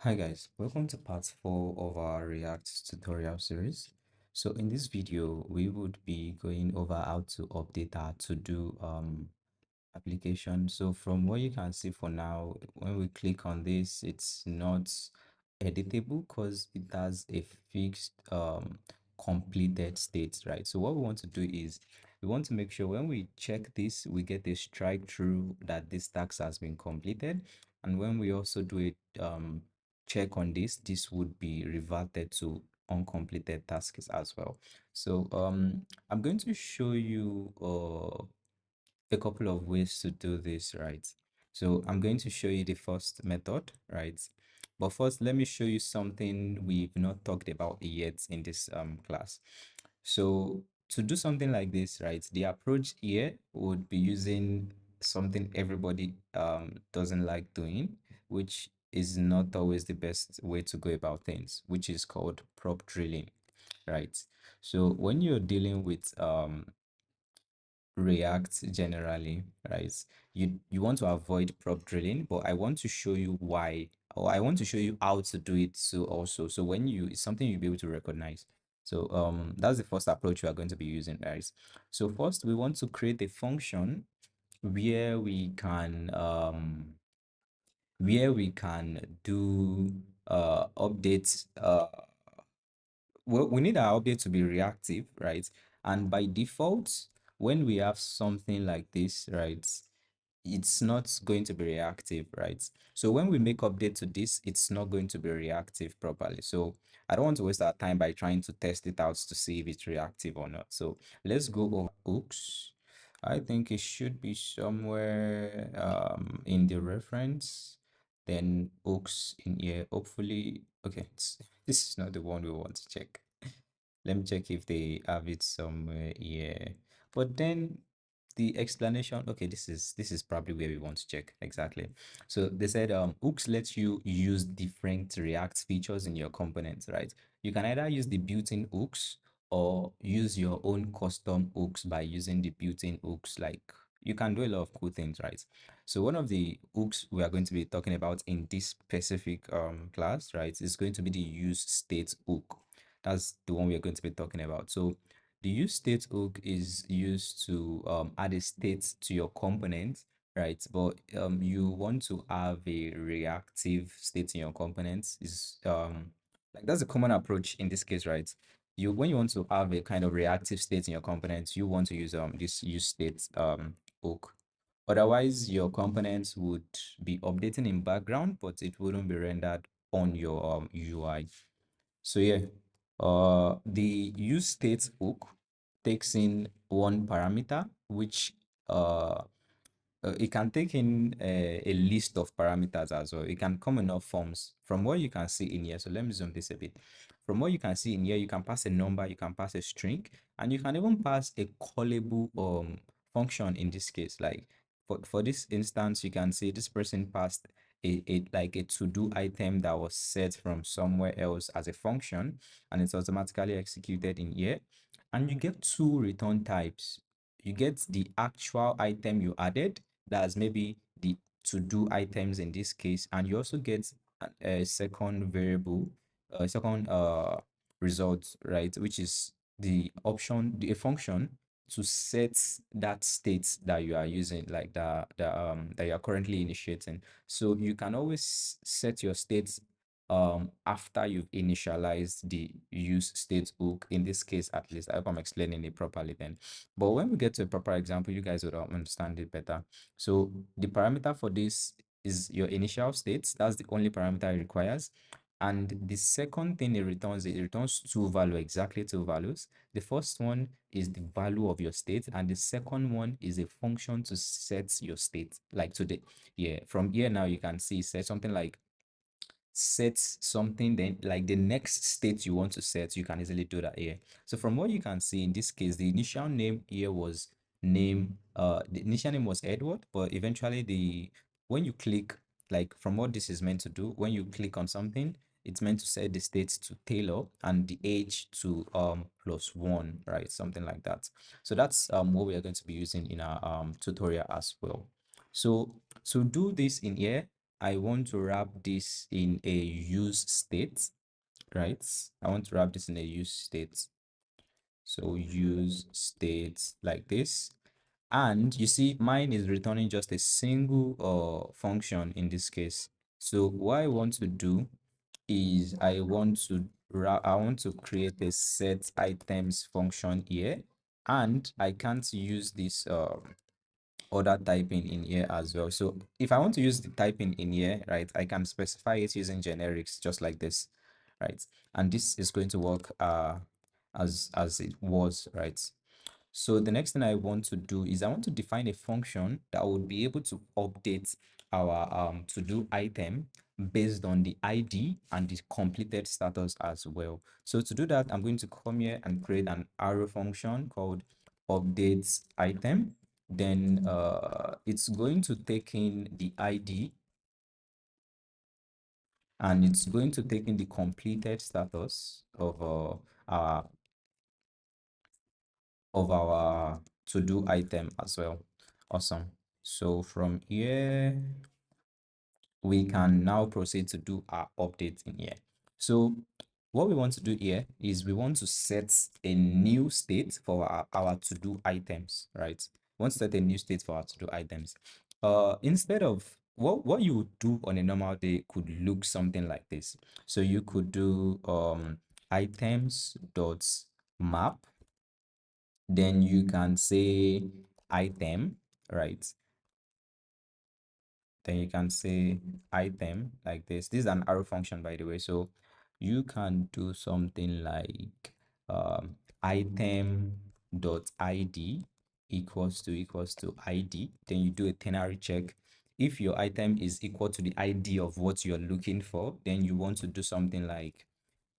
Hi guys, welcome to part 4 of our React tutorial series. So in this video, we would be going over how to update our to-do application. So from what you can see for now, when we click on this, it's not editable because it has a fixed completed state, right? So what we want to do is we want to make sure when we check this, we get a strike through that this task has been completed. And when we also do a check on this, this would be reverted to uncompleted tasks as well. So I'm going to show you a couple of ways to do this, right? So I'm going to show you the first method, right? But first, let me show you something we've not talked about yet in this class. So to do something like this, right, the approach here would be using something everybody doesn't like doing, which is not always the best way to go about things, which is called prop drilling, right? So when you're dealing with React generally, right? You want to avoid prop drilling, but I want to show you why, or I want to show you how to do it. So also, so when you it's something you'll be able to recognize. So that's the first approach we are going to be using, guys. So first, we want to create a function where we can do updates. Well, we need our update to be reactive, right? And by default, when we have something like this, right, it's not going to be reactive, right? So when we make update to this, it's not going to be reactive properly. So I don't want to waste our time by trying to test it out to see if it's reactive or not. So let's go over hooks. I think it should be somewhere in the reference, then hooks in here. Hopefully, okay, this is not the one we want to check. Let me check if they have it somewhere here. But then the explanation, okay, this is probably where we want to check exactly. So they said hooks lets you use different React features in your components, right? You can either use the built-in hooks or use your own custom hooks by using the built-in hooks. Like you can do a lot of cool things, right? So one of the hooks we are going to be talking about in this specific class, right, is going to be the use state hook. That's the one we are going to be talking about. So the use state hook is used to add a state to your component, right? But you want to have a reactive state in your components. Is like that's a common approach in this case, right? You when you want to have a kind of reactive state in your components, you want to use this use state hook. Otherwise, your components would be updating in background, but it wouldn't be rendered on your UI. So yeah, the use state hook takes in one parameter, which it can take in a list of parameters as well. It can come in all forms from what you can see in here. So let me zoom this a bit. From what you can see in here, you can pass a number, you can pass a string, and you can even pass a callable function in this case. Like for this instance, you can see this person passed a like a to-do item that was set from somewhere else as a function, and it's automatically executed in here. And you get two return types. You get the actual item you added, that's maybe the to-do items in this case, and you also get a second variable, a second result, right, which is the option, the function to set that state that you are using, like that you are currently initiating. So you can always set your states after you've initialized the use state hook. In this case, at least I hope I'm explaining it properly then. But when we get to a proper example, you guys would understand it better. So the parameter for this is your initial state. That's the only parameter it requires. And the second thing it returns two value, exactly two values. The first one is the value of your state, and the second one is a function to set your state. Like today, yeah, from here now you can see set something like set something, then like the next state you want to set, you can easily do that here. So from what you can see in this case, the initial name here was the initial name was Edward, but eventually when you click, like from what this is meant to do, when you click on something, it's meant to set the state to Taylor and the age to +1, right? Something like that. So that's what we are going to be using in our tutorial as well. So to do this in here, I want to wrap this in a use state, right? I want to wrap this in a use state. So use state like this. And you see, mine is returning just a single function in this case. So what I want to do is I want to create a set items function here, and I can't use this other typing in here as well. So if I want to use the typing in here, right, I can specify it using generics just like this, right? And this is going to work as it was, right? So the next thing I want to do is I want to define a function that would be able to update our to-do item based on the ID and the completed status as well. So to do that, I'm going to come here and create an arrow function called updates item. Then it's going to take in the ID and it's going to take in the completed status our of our to-do item as well. Awesome. So from here, we can now proceed to do our update in here. So what we want to do here is we want to set a new state for our to-do items, right? We want to set a new state for our to-do items. Instead of what you would do on a normal day could look something like this. So you could do items dot map, then you can say item, right? Then you can say item like this is an arrow function, by the way. So you can do something like item dot id equals to id. Then you do a ternary check. If your item is equal to the id of what you're looking for, then you want to do something like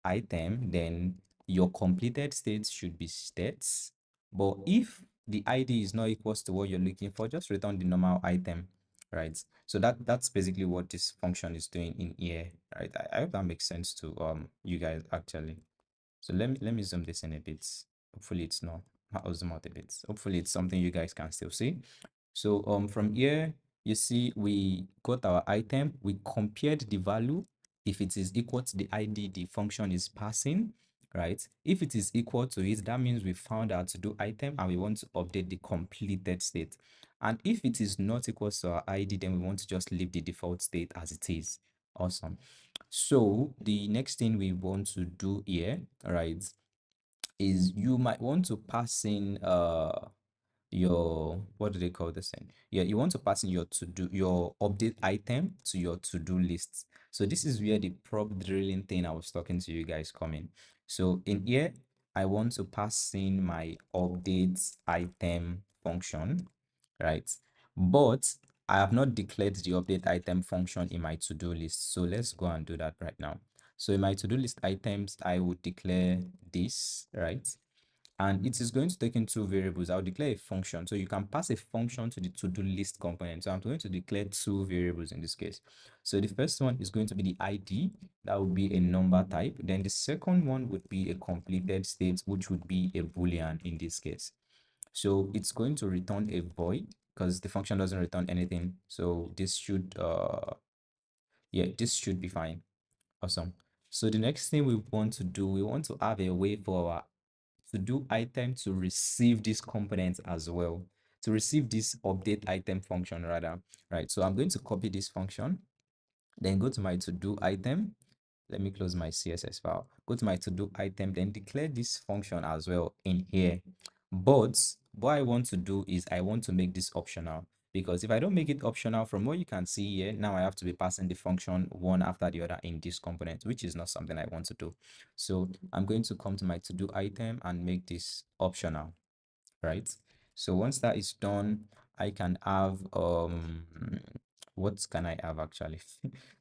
item, then your completed state should be states. But if the ID is not equals to what you're looking for, just return the normal item, right? So that's basically what this function is doing in here, right? I hope that makes sense to you guys actually. So let me zoom this in a bit. Hopefully it's not. I'll zoom out a bit. Hopefully it's something you guys can still see. So from here, you see we got our item, we compared the value. If it is equal to the ID the function is passing, right? If it is equal to it, that means we found our to-do item and we want to update the completed state. And if it is not equal to our ID, then we want to just leave the default state as it is. Awesome. So the next thing we want to do here, right, is you might want to pass in your, what do they call this thing? Yeah, you want to pass in your to do your update item to your to-do list. So this is where the prop drilling thing I was talking to you guys come in. So in here, I want to pass in my update item function, right? But I have not declared the update item function in my to-do list. So let's go and do that right now. So in my to-do list items, I would declare this, right? And it is going to take in two variables. I'll declare a function. So you can pass a function to the to-do list component. So I'm going to declare two variables in this case. So the first one is going to be the ID. That would be a number type. Then the second one would be a completed state, which would be a Boolean in this case. So it's going to return a void because the function doesn't return anything. So this should yeah, this should be fine. Awesome. So the next thing we want to do, we want to have a way for our to do item to receive this component as well, to receive this update item function rather, right? So I'm going to copy this function, then go to my to do item. Let me close my CSS file, go to my to do item, then declare this function as well in here. But what I want to do is I want to make this optional, because if I don't make it optional, from what you can see here, now I have to be passing the function one after the other in this component, which is not something I want to do. So I'm going to come to my to do item and make this optional, right? So once that is done, I can have what can I have actually?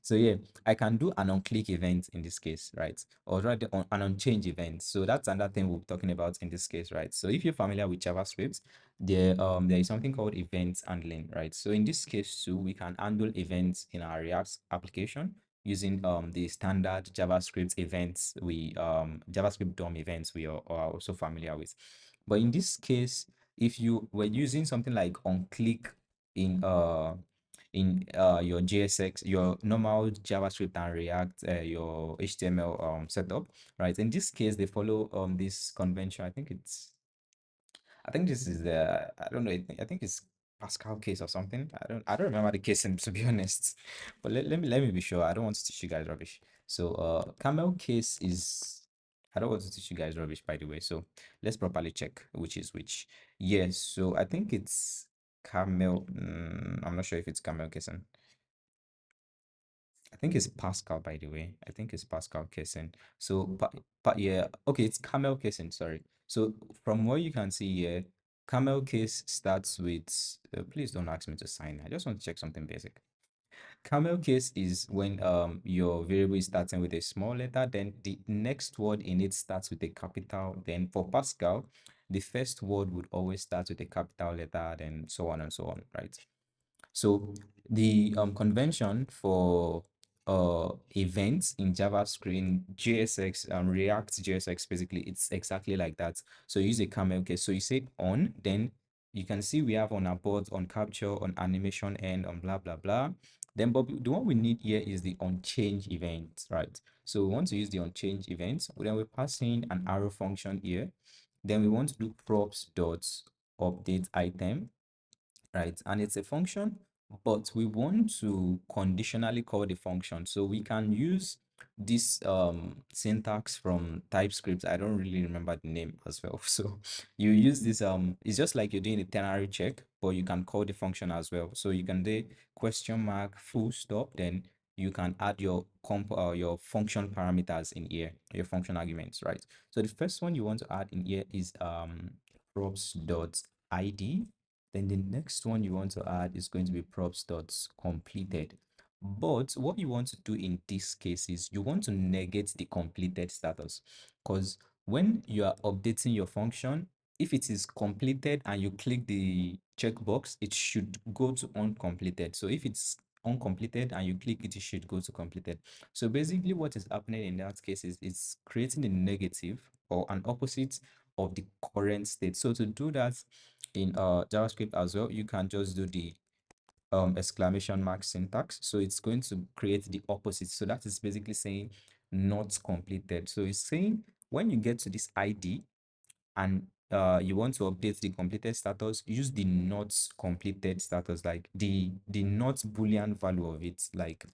So yeah, I can do an on click event in this case, right? Or rather an on change event. So that's another thing we're talking about in this case, right? So if you're familiar with JavaScript, there is something called event handling, right? So in this case too, we can handle events in our React application using the standard JavaScript events JavaScript DOM events we are also familiar with. But in this case, if you were using something like on click in in your JSX, your normal JavaScript and React, your HTML setup, right? In this case, they follow this convention. I think this is the I don't know. I think it's Pascal case or something. I don't remember the case to be honest. But let me be sure. I don't want to teach you guys rubbish. So camel case is I don't want to teach you guys rubbish by the way. So let's properly check which is which. Yes, so I think it's camel. I'm not sure if it's camel case. I think it's Pascal, by the way. I think it's Pascal Kissing. So, but yeah, okay, it's Camel Kissing, sorry. So, from what you can see here, Camel Case starts with, please don't ask me to sign. I just want to check something basic. Camel case is when your variable is starting with a small letter, then the next word in it starts with a capital. Then for Pascal, the first word would always start with a capital letter, then so on and so on, right? So the convention for events in JavaScript, in JSX, React JSX, basically, it's exactly like that. So use a camel case. So you say on, then you can see we have on abort, on capture, on animation end, on blah blah blah. Then, but the one we need here is the on change event, right? So we want to use the on change event. Then we pass in an arrow function here. Then we want to do props dot update item, right? And it's a function, but we want to conditionally call the function. So we can use this syntax from TypeScript. I don't really remember the name as well. So you use this it's just like you're doing a ternary check, but you can call the function as well. So you can do question mark full stop, then you can add your your function parameters in here, your function arguments, right? So the first one you want to add in here is props dot id. Then the next one you want to add is going to be props dots completed. But what you want to do in this case is you want to negate the completed status, because when you are updating your function, if it is completed and you click the checkbox, it should go to uncompleted. So if it's uncompleted and you click it, it should go to completed. So basically what is happening in that case is it's creating a negative or an opposite of the current state. So to do that, in JavaScript as well, you can just do the exclamation mark syntax. So it's going to create the opposite. So that is basically saying not completed. So it's saying when you get to this ID and you want to update the completed status, use the not completed status, like the not boolean value of it. Like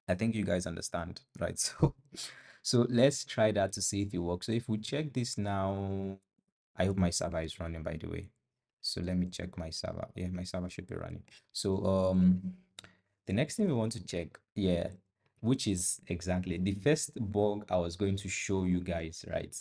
I think you guys understand, right? So let's try that to see if it works. So if we check this now, I hope my server is running, by the way. So let me check my server. Yeah, my server should be running. So the next thing we want to check, yeah, which is exactly the first bug I was going to show you guys, right?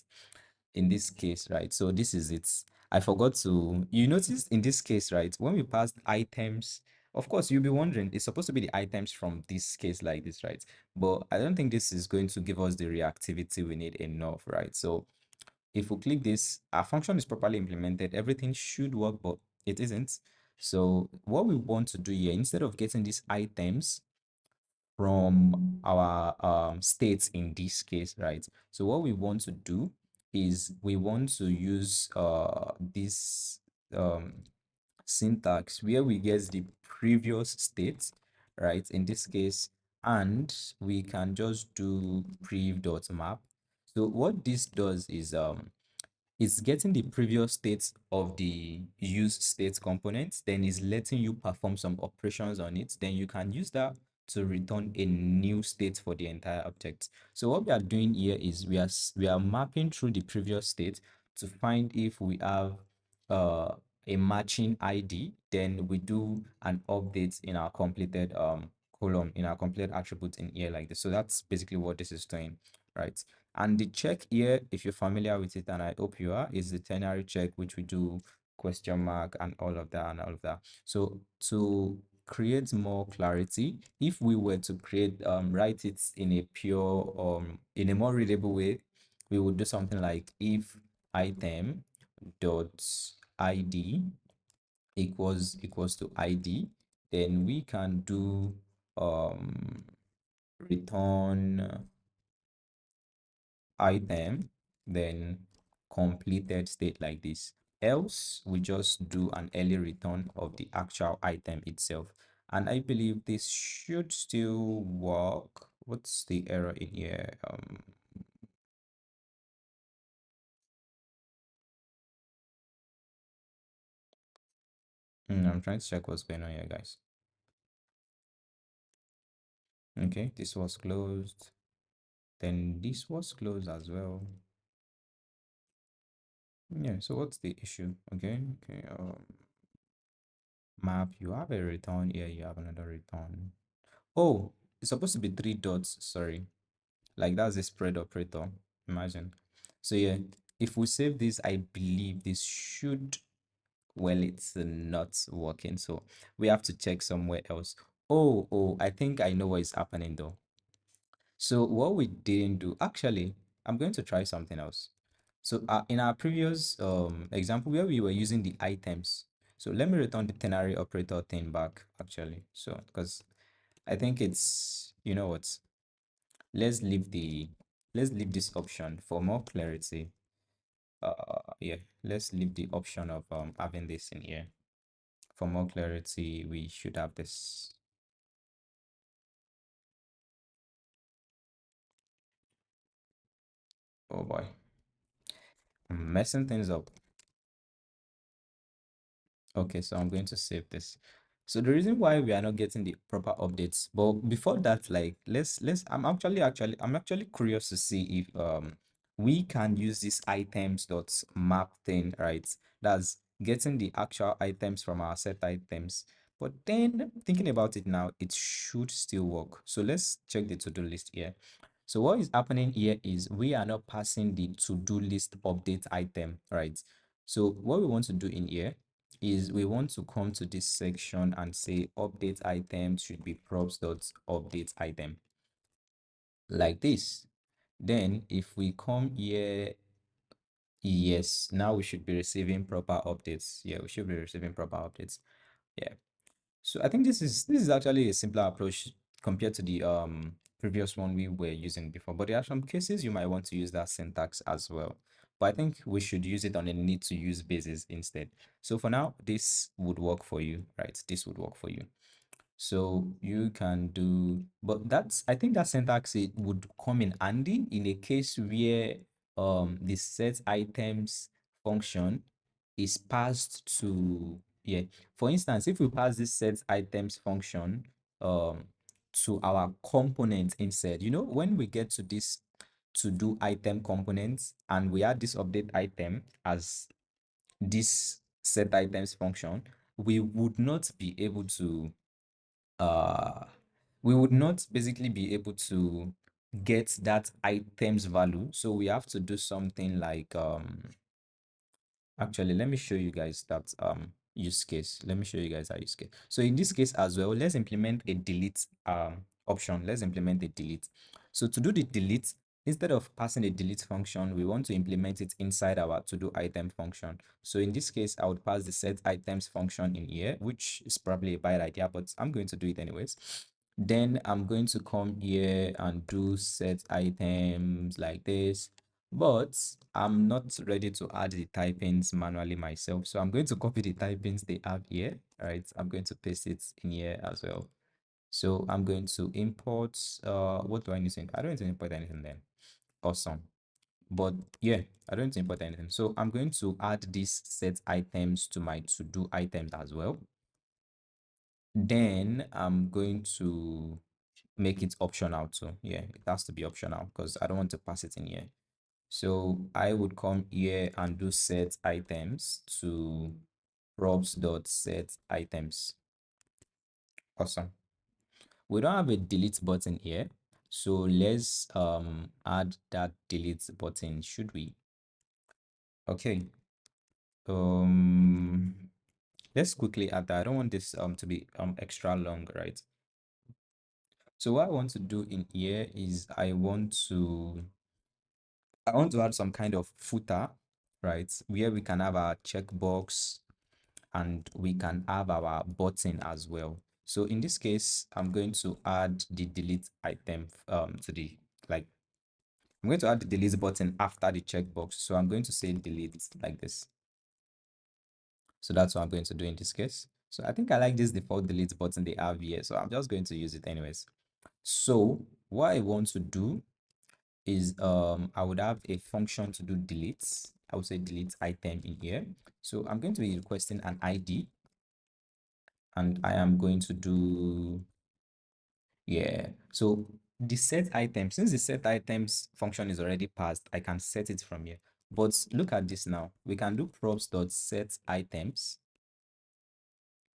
In this case, right? So this is it. I forgot to, you notice in this case, right? When we passed items, of course, you'll be wondering, it's supposed to be the items from this case like this, right? But I don't think this is going to give us the reactivity we need enough, right? So if we click this, our function is properly implemented. Everything should work, but it isn't. So what we want to do here, instead of getting these items from our states in this case, right? So what we want to do is we want to use this um, syntax where we get the previous state, right? In this case, and we can just do prev.map. So what this does is it's getting the previous state of the use state component, then is letting you perform some operations on it. Then you can use that to return a new state for the entire object. So what we are doing here is we are mapping through the previous state to find if we have uh, a matching ID. Then we do an update in our completed column, in our completed attribute in here like this. So that's basically what this is doing, right? And the check here, if you're familiar with it, and I hope you are, is the ternary check, which we do question mark and all of that and all of that. So to create more clarity, if we were to create write it in a pure in a more readable way, we would do something like if item dot id equals to id, then we can do return item, then completed state like this. Else, we just do an early return of the actual item itself. And I believe this should still work. What's the error in here? I'm trying to check what's going on here, guys. Okay, this was closed. Then this was closed as well. Yeah, so what's the issue? Okay. Map, you have a return here, you have another return. Oh, it's supposed to be three dots, sorry. Like that's the spread operator. Imagine. So yeah, if we save this, I believe this should, well, it's not working. So we have to check somewhere else. Oh, I think I know what is happening though. So what we didn't do, actually, I'm going to try something else. So in our previous example where we were using the items, so let me return the ternary operator thing back actually. So because I think it's, you know what, let's leave the, let's leave this option for more clarity. Yeah, let's leave the option of having this in here. For more clarity, we should have this. Oh boy, I'm messing things up. Okay, so I'm going to save this. So the reason why we are not getting the proper updates, but before that, like let's I'm actually curious to see if we can use this items dot map thing, right? That's getting the actual items from our set items. But then thinking about it now, it should still work. So let's check the to-do list here. So what is happening here is we are not passing the to-do list update item, right? So what we want to do in here is we want to come to this section and say update item should be props dot update item like this. Then if we come here, yes, now we should be receiving proper updates. Yeah, we should be receiving proper updates. Yeah. So I think this is actually a simpler approach compared to the previous one we were using before. But there are some cases you might want to use that syntax as well. But I think we should use it on a need to use basis instead. So for now, this would work for you, right? This would work for you. So you can do, but that's, I think that syntax it would come in handy in a case where the set items function is passed to, yeah. For instance, if we pass this set items function um to our component instead, you know, when we get to this to do item components and we add this update item as this set items function, we would not be able to uh we would not basically be able to get that items value. So we have to do something like actually, let me show you guys that use case. Let me show you guys our use case. So in this case as well, let's implement a delete option. Let's implement a delete. So to do the delete, instead of passing a delete function, we want to implement it inside our to do item function. So in this case, I would pass the set items function in here, which is probably a bad idea, but I'm going to do it anyways. Then I'm going to come here and do set items like this, but I'm not ready to add the typings manually myself. So I'm going to copy the typings they have here, right? I'm going to paste it in here as well. So I'm going to import, what do I need to import? I don't need to import anything then. Awesome. But yeah, I don't need to import anything. So I'm going to add these set items to my to-do items as well. Then I'm going to make it optional too. Yeah, it has to be optional because I don't want to pass it in here. So I would come here and do set items to props dot set items. Awesome. We don't have a delete button here. So let's add that delete button, should we? Okay. Um let's quickly add that. I don't want this to be extra long, right? So what I want to do in here is I want to add some kind of footer, right? Where we can have our checkbox and we can have our button as well. So in this case, I'm going to add the delete item to the, like, I'm going to add the delete button after the checkbox. So I'm going to say delete like this. So that's what I'm going to do in this case. So I think I like this default delete button they have here. So I'm just going to use it anyways. So what I want to do is I would have a function to do deletes. I would say delete item in here. So I'm going to be requesting an ID, and I am going to do, yeah. So the set item, since the set items function is already passed, I can set it from here. But look at this now. We can do props dot set items,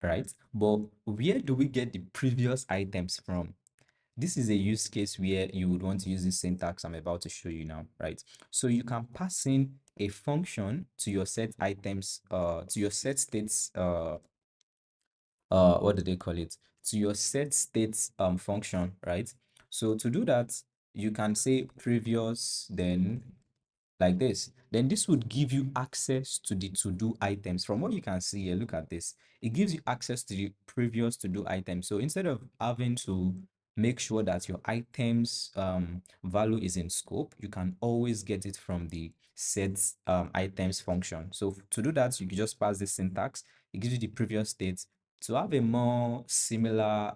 right? But where do we get the previous items from? This is a use case where you would want to use this syntax I'm about to show you now, right? So you can pass in a function to your set items, to your set states, what do they call it, to your set states function, right? So to do that, you can say previous, then like this. Then this would give you access to the to-do items. From what you can see here, look at this. It gives you access to the previous to-do items. So instead of having to make sure that your items value is in scope, you can always get it from the set items function. So to do that, you can just pass the syntax. It gives you the previous state. To have a more similar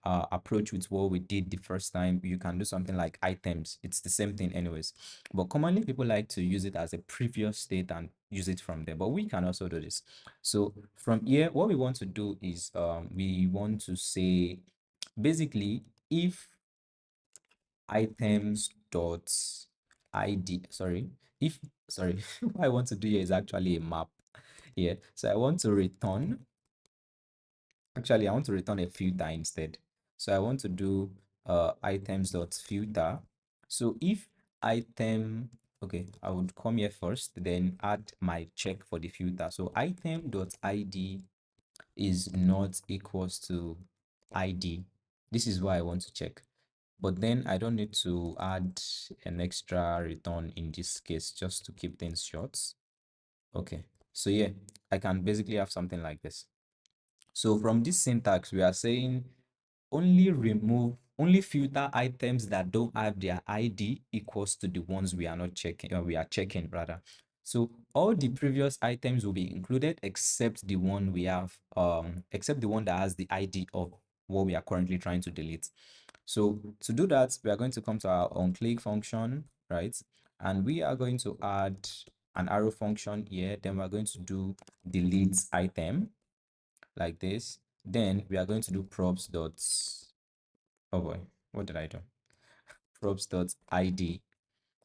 approach with what we did the first time, you can do something like items. It's the same thing anyways, but commonly people like to use it as a previous state and use it from there, but we can also do this. So from here, what we want to do is we want to say basically if items dot id, sorry, if, sorry, what I want to do here is actually a map here. So I want to return, actually, I want to return a filter instead. So I want to do items dot filter. So if item, okay, I would come here first, then add my check for the filter. So item dot id is not equals to id. This is what I want to check. But then I don't need to add an extra return in this case, just to keep things short. Okay, so yeah, I can basically have something like this. So from this syntax, we are saying only filter items that don't have their ID equals to the ones we are not checking, we are checking rather. So all the previous items will be included except the one we have, except the one that has the ID of what we are currently trying to delete. So to do that, we are going to come to our onClick function, right? And we are going to add an arrow function here. Then we're going to do delete item like this. Then we are going to do props dot, oh boy, what did I do? Props dot id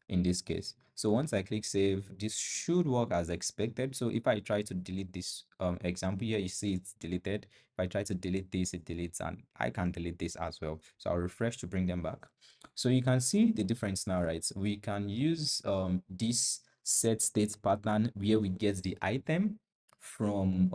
in this case. So once I click save, this should work as expected. So if I try to delete this example here, you see it's deleted. If I try to delete this, it deletes, and I can delete this as well. So I'll refresh to bring them back. So you can see the difference now, right? We can use this set state pattern where we get the item from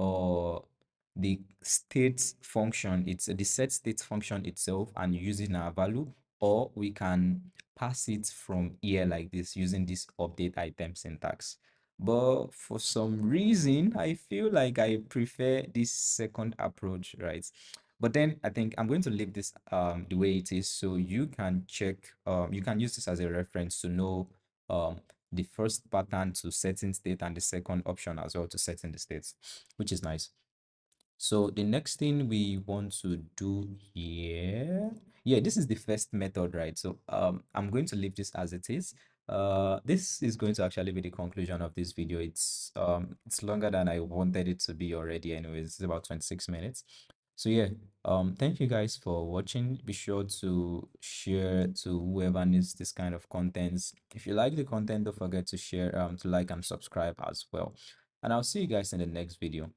the state function. It's the set state function itself and using our value, or we can pass it from here like this using this update item syntax. But for some reason, I feel like I prefer this second approach, right? But then I think I'm going to leave this the way it is, so you can check, you can use this as a reference to know the first pattern to setting state and the second option as well to setting the states, which is nice. So the next thing we want to do here, yeah, this is the first method, right? So I'm going to leave this as it is. This is going to actually be the conclusion of this video. It's longer than I wanted it to be already. Anyways, it's about 26 minutes. So yeah, thank you guys for watching. Be sure to share to whoever needs this kind of content. If you like the content, don't forget to share, to like and subscribe as well. And I'll see you guys in the next video.